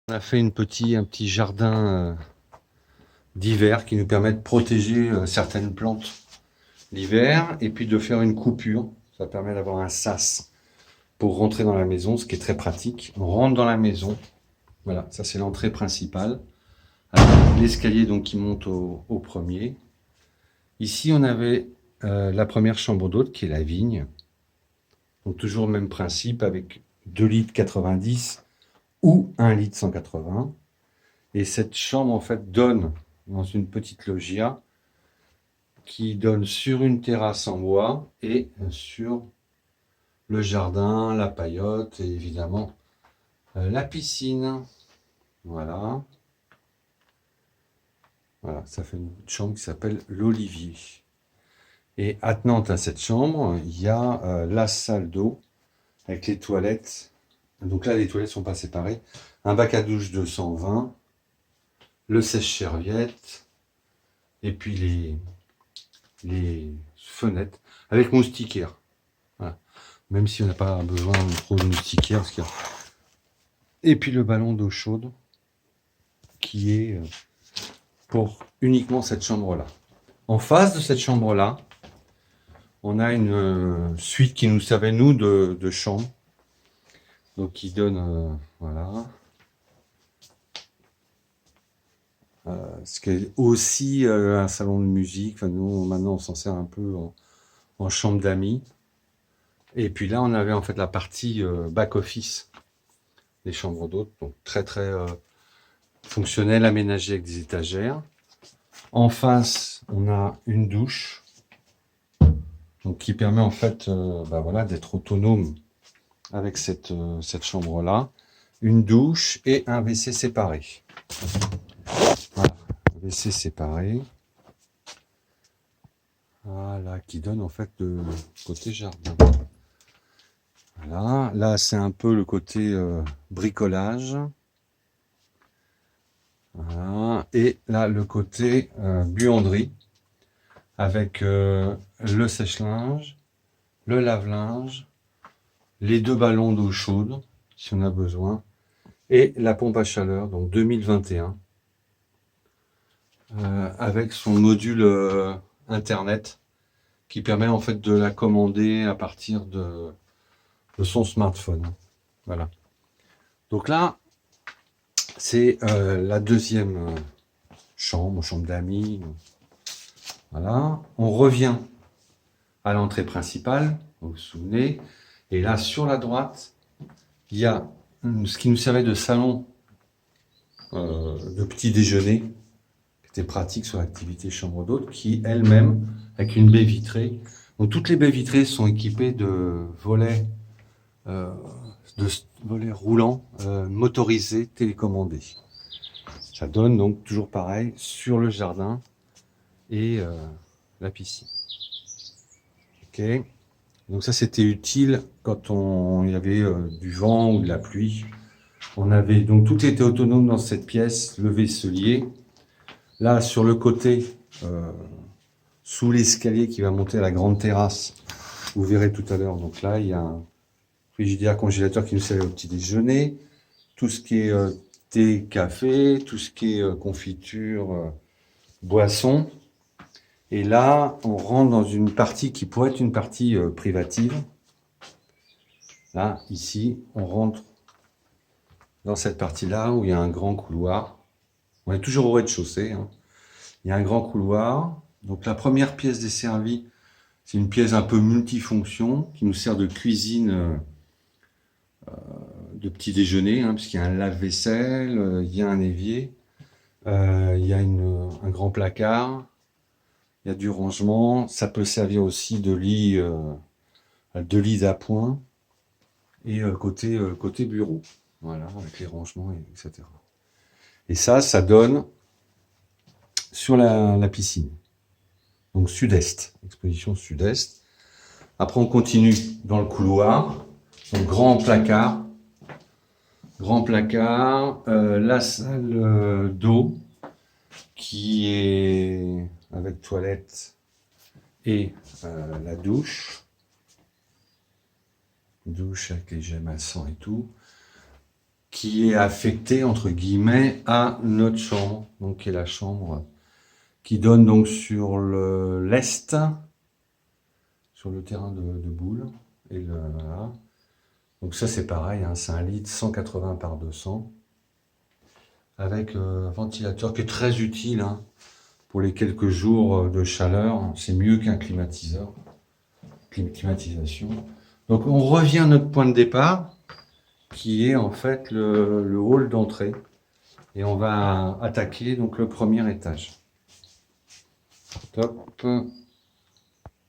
On a fait un petit jardin d'hiver qui nous permet de protéger certaines plantes l'hiver et puis de faire une coupure. Ça permet d'avoir un sas pour rentrer dans la maison, ce qui est très pratique. On rentre dans la maison. Voilà, ça c'est l'entrée principale. Avec l'escalier donc qui monte au premier. Ici on avait la première chambre d'hôte qui est la vigne. Donc toujours le même principe avec 2 litres 90 ou 1 litre 180. Et cette chambre, en fait, donne dans une petite loggia qui donne sur une terrasse en bois et sur le jardin, la paillote et évidemment la piscine. Voilà. Voilà, ça fait une chambre qui s'appelle l'Olivier. Et attenante à cette chambre, il y a la salle d'eau avec les toilettes. Donc là, les toilettes ne sont pas séparées. Un bac à douche de 120, le sèche-serviette, et puis les fenêtres avec moustiquaire. Voilà. Même si on n'a pas besoin de trop de moustiquaire. Et puis le ballon d'eau chaude qui est pour uniquement cette chambre-là. En face de cette chambre-là, on a une suite qui nous servait, nous, de chambre. Donc qui donne, voilà. Ce qui est aussi un salon de musique. Enfin, nous, maintenant, on s'en sert un peu en chambre d'amis. Et puis là, on avait en fait la partie back-office des chambres d'hôtes. Donc très, très fonctionnel, aménagé avec des étagères. En face, on a une douche. Donc qui permet en fait voilà, d'être autonome avec cette chambre-là. Une douche et un WC séparé. Voilà, WC séparé. Voilà, qui donne en fait de côté jardin. Voilà, là c'est un peu le côté bricolage. Voilà, et là le côté buanderie avec le sèche-linge, le lave-linge, les 2 ballons d'eau chaude si on a besoin et la pompe à chaleur, donc 2021, avec son module internet qui permet en fait de la commander à partir de son smartphone. Voilà. Donc là, c'est la deuxième chambre d'amis. Voilà. On revient à l'entrée principale, vous vous souvenez. Et là, sur la droite, il y a ce qui nous servait de salon de petit déjeuner, qui était pratique sur l'activité chambre d'hôte, qui elle-même, avec une baie vitrée. Donc toutes les baies vitrées sont équipées de volets, euh, volets roulants motorisés, télécommandés. Ça donne donc toujours pareil sur le jardin et la piscine. Ok. Donc ça c'était utile quand il y avait du vent ou de la pluie. On avait donc tout était autonome dans cette pièce, le vaisselier. Là sur le côté, sous l'escalier qui va monter à la grande terrasse, vous verrez tout à l'heure. Donc là il y a un frigidaire congélateur qui nous sert au petit déjeuner. Tout ce qui est thé, café, tout ce qui est confiture, boisson. Et là, on rentre dans une partie qui pourrait être une partie privative. Là, ici, on rentre dans cette partie-là où il y a un grand couloir. On est toujours au rez-de-chaussée, hein. Il y a un grand couloir. Donc la première pièce desservie, c'est une pièce un peu multifonction qui nous sert de cuisine, de petit déjeuner, hein, puisqu'il y a un lave-vaisselle, il y a un évier, il y a un grand placard, il y a du rangement. Ça peut servir aussi de lit d'appoint et côté bureau. Voilà, avec les rangements, etc. Et ça donne sur la piscine. Donc sud-est, exposition sud-est. Après, on continue dans le couloir. Donc grand placard, la salle d'eau qui est avec toilette et la douche avec les gemmes à sang et tout, qui est affecté, entre guillemets, à notre chambre, donc qui est la chambre qui donne donc sur l'est, sur le terrain de boule. Et voilà. Donc ça c'est pareil, hein, c'est un lit de 180 par 200 avec un ventilateur qui est très utile, hein, pour les quelques jours de chaleur. C'est mieux qu'un climatiseur, climatisation. Donc on revient à notre point de départ qui est en fait le hall d'entrée et on va attaquer donc le premier étage. Top.